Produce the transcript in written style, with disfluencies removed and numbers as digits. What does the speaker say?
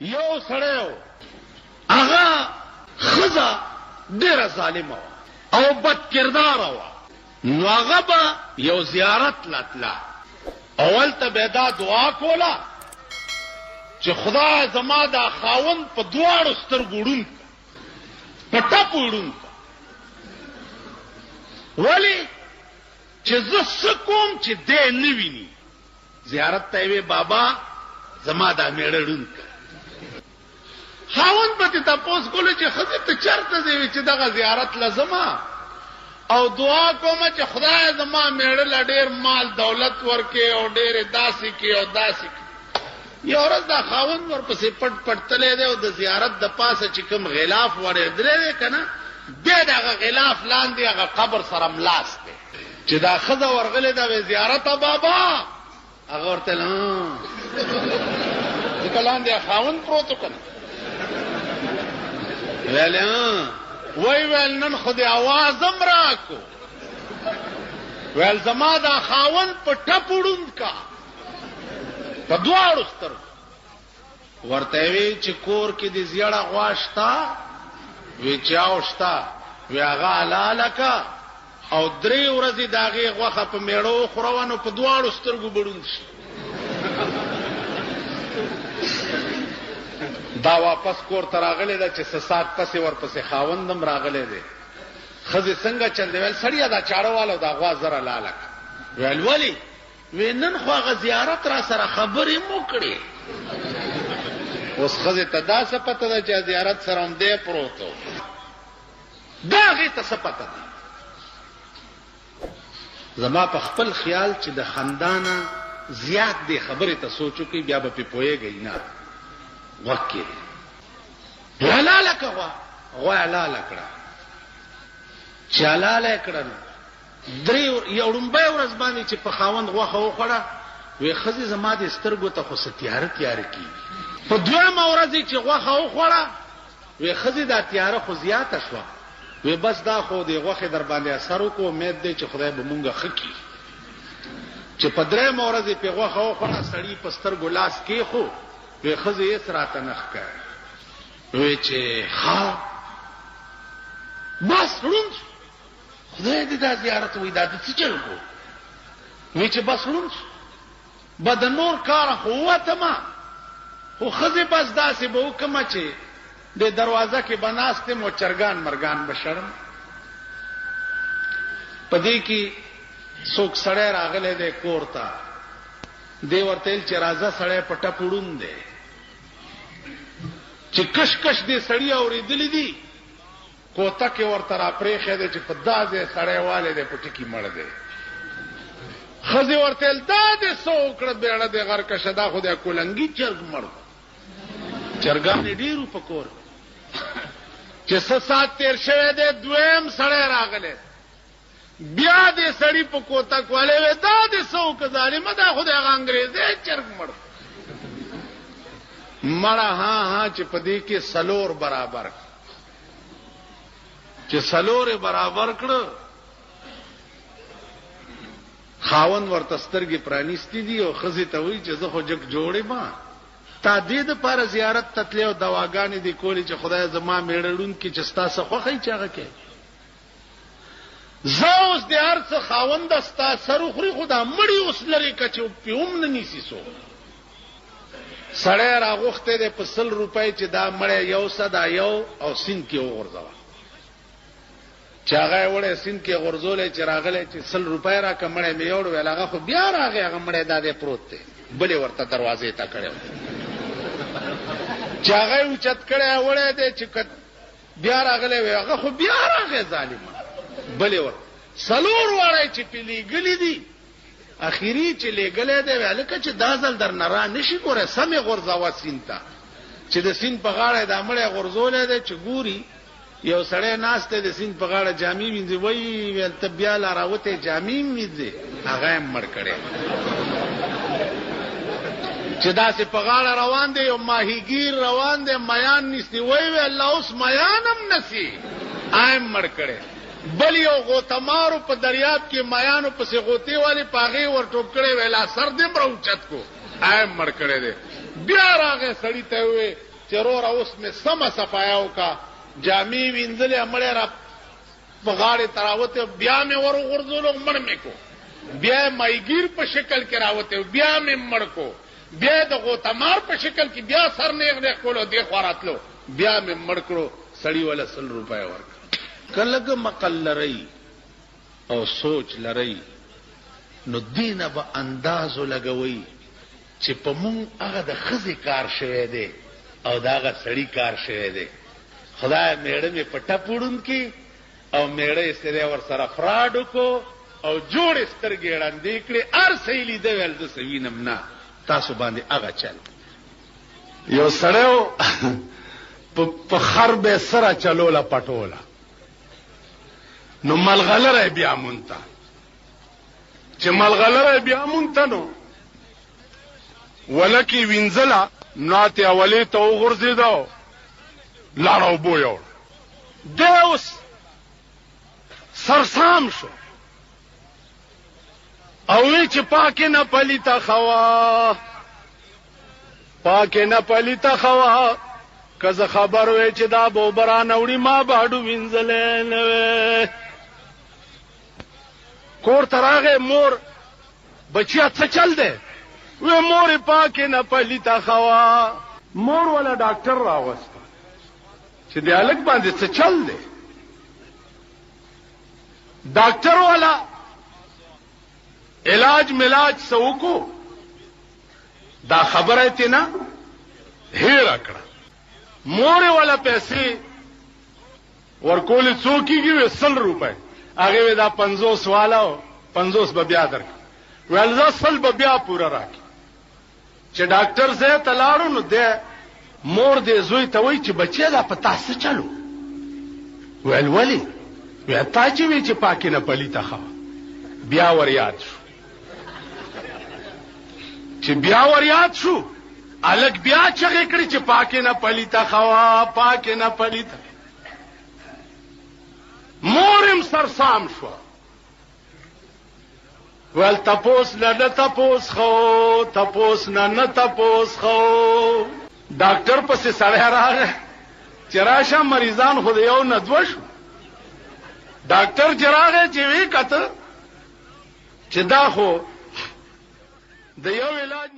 یو سړی هغه ښځه ډېره ظالمه او بد کرداره وه، نو هغه به یو زیارت لتله. اول ته به دا دعا کوله چې خدای زما دا خاوند په دواړو سترګو ړوند په ټپو ړوند. ولې چې زه څه کوم چې دی نه ویني؟ زیارت ته وی بابا زما دا میړه ړوند کړ. خاوند به ته تاسو کوله چې خزه ته چرته دی چې دغه زیارت لازمه او دعا کوم چې خدای زما میړه لا ډیر مال دولت ورکې او ډیر داسې کې او داسې کې. یو ورځ دا خاوند ورپسې پټ پټ تللی دی او د زیارت د پاسه چې کوم غلاف ورېدلی دی که نه، دی دغه غلاف لاندې هغه قبر سره ملاس دی چې دا ښځه ورغلې ده وی زیارته بابا. هغه ورته ځکه لاندې خاوند پروت و که نه، ویل نن خو دې اوازم راکو، ویل زما دا خاوند په ټپو ړوند کا په دواړو سترګو. ورته وی چې کور کې دې زیړه غوا شته؟ وی چاو شته. وی هغه حلاله کا او 3 ورځې د هغې غوښه په میړه وخوروه نو په دواړو سترګو به ړوند شي. دا واپس کور ته راغلی ده چې څه ساعت پسې ورپسې خاوندم راغلی دی. ښځې څنګه چل دی؟ ویل سړیه دا چاړه واله دا غوا زره لاله کړه. ویل ولې؟ وی نن خو هغه زیارت را سره خبرې مو کړې. اوس ښځې ته دا څه پته ده چې زیارت سره هم دی پروت و؟ دا هغې ته څه پته ده؟ زما په خپل خیال چې د خندانه زیات دی خبرې ته سوچ وکړئ بیا به پې پوهېږئ نه. غوږ کې دی حلاله که غوا حلاله کړه. چې حلاله یې کړه نو یو ړومبۍ ورځ باندې چې په خاوند غوښه وخوړه، وی ښځې زما د سترګو ته خو څه تیاره تیاره کېږي. په 2مه ورځ چې غوښه وخوړه، وی ښځې دا تیاره خو زیاته شوه. وی بس دا خو د غوښې در باندې اثر وکړو، امید دی چې خدای به مونږه ښه کړي. چې په 3مه ورځ یې پې غوښه وخوړه، سړي په سترګو لاس کېښو. وی ښځې هېڅ راته نه ښکاري. وی چې ښه بس ړوند شو. خدای دې دا زیارت وی دا د څه چل کو؟ وی چې بس ړوند شو به د نور کاره خو ووتمه، خو ښځې بس داسې به وکړمه چې د دروازه کې به ناست یم او چرګان مرګان به شړم. په دې کې څوک سړی راغلی دی کور ته، دی ورته ویل چې راځه سړی په ټپ ړوند دی. چې کش کش دې سړي اورېدلی دي، کوتک یې ورته راپرېښی دی چې په دا ځای سړی والی دی په ټکي مړ دی. ښځې ورته ویل دا دې څه وکړه بیړه دې غرکشه، دا خو دی کولنګي چرګ مړ. چرګانې ډېرو په کور چې څه ساعت تېر شوی دی، 2یم سړی راغلی، بیا دې سړي په کوتک والی وی دا دې څه وکړه ظالمه، دا خو دی هغه انګریزی چرګ مړ. مړه ها چې په دې کې 4 برابر چې 4 برابر کړه. خاوند ورته سترګې پرانیستې دي او ښځې ته وایي چې زه خو جګ جوړې ما تا دې دپاره زیارت ته تلې او دواګانې دې کولې چې خدای زما میړه ړوند کړي چې ستا څه خوښه یي چې هغه کوې. زه اوس د هر څه خاونده ستا سر وخوري، خو دا مړي اوس لرې که چې پې هم نه نیسي څوک. سړی راغوښتی دی په 100 روپۍ چې دا مړی یو څه دا یو او سیند کې وغورځوه. چې هغه یې وړی سیند کې غورځولی چې راغلی چې 100 روپۍ راکړه مړی مې یوړ. ویل هغه خو بیا راغی، هغه مړی دا دی پروت دی. بلې ورته دروازې ته کړی و چې هغه یې اوچت کړی وړی دی چې بیا راغلی وی هغه خو بیا راغی ظالمه. بلې ور 4 واړی چې پې لېږلي دي، اخیری چې لېږلی دی وی هلکه چې دا ځل در نه را نه شي ګوره سمې غورځوه سیند ته. چې د سیند په غاړه دا مړی غورځولی دی چې ګوري یو سړی ناست دی د سیند په غاړه جامې وینځي. وایي ویل ته بیا لا راوتی جامې وینځې؟ هغه یې مړ کړی. چې داسې په غاړه روان دی یو ماهیګیر روان دی میان نیسي. وایي وی الله اوس میان هم نسی، آیم مړ کړی. بل یو غوتمارو په دریاب کې میانو پسې غوتې والی په هغې ور ټوپ کړی وی لا سر دې مړه اوچت کو، آیم مړ کړی دی. بیا راغی سړي ته وی چرور اوس مې سم صفایاو کا جامې وینځلې مړې را بغاړې تراوته بیا مې ور غرزولو مړ مې کو بیا مایګیر په شکل کې راوته بیا مې مړ کو بیا د غوتمار په شکل کې بیا سر نیغ نیغ کولو دی خوراتلو بیا مې مړ کړو سړی ولا 100 روپیا ورکړه کله مقل لري او سوچ لري نو دینه به انداز لګوي چې په مونږ هغه د خزي کار شوی دی او دا هغه سړی کار شوی دی خدای میړه می پټه پوډون کی او میړه سره ور سره فراډ کو او جوړ سترګې وړاندې کړې ار سېلی دی ول د سوینم نه تاسو باندې هغه چل یو سړیو په خربه سره چلولا پټولا نو ملغلره بیا مونته چې ملغلره بیا مونته نو ولکی وینځلا ناته اولی ته وغورځیدو لاړو بویو دوس سرسام شو او وی چې پاکه نه پلیتا خوا پاکه نه پلیتا خوا کزه خبر وی چې دا بوبران وړي ما باډو وینځلې نه کور تراغه مور بچیا څه چل دی وی مور پاکه نه پلیتا خوا مور ولا ډاکټر راوست چې دی الګ باندې څه چل دی ډاکټر والا علاج ملاج سوکو دا خبره ته نه هیر کړه مور والا پیسې ورکول څوکیږي 100 روپے هغه دا 50 والا 50 به بیا درک ولزا 100 به بیا پورا راکې چې ډاکټر زه تلاړو نو ده مور دې زوی ته وای چې بچی دا پتا څه چلو ولی وی تا چې وی چې پاکه نه پلیته خوا بیا ور یاد شو چې بیا ور یاد شو الګ بیا چغې کړی چې پاکه نه پلیته خوا پاکه نه پلیته مورم سرسام شو ول تپوس نه تپوس خو تپوس نه تپوس خو ډاکټر پسې سړی راغی چې راشه مریضان خو یو نه دوه شو ډاکټر جراغه چې وی کته چې دا خو د یو علاج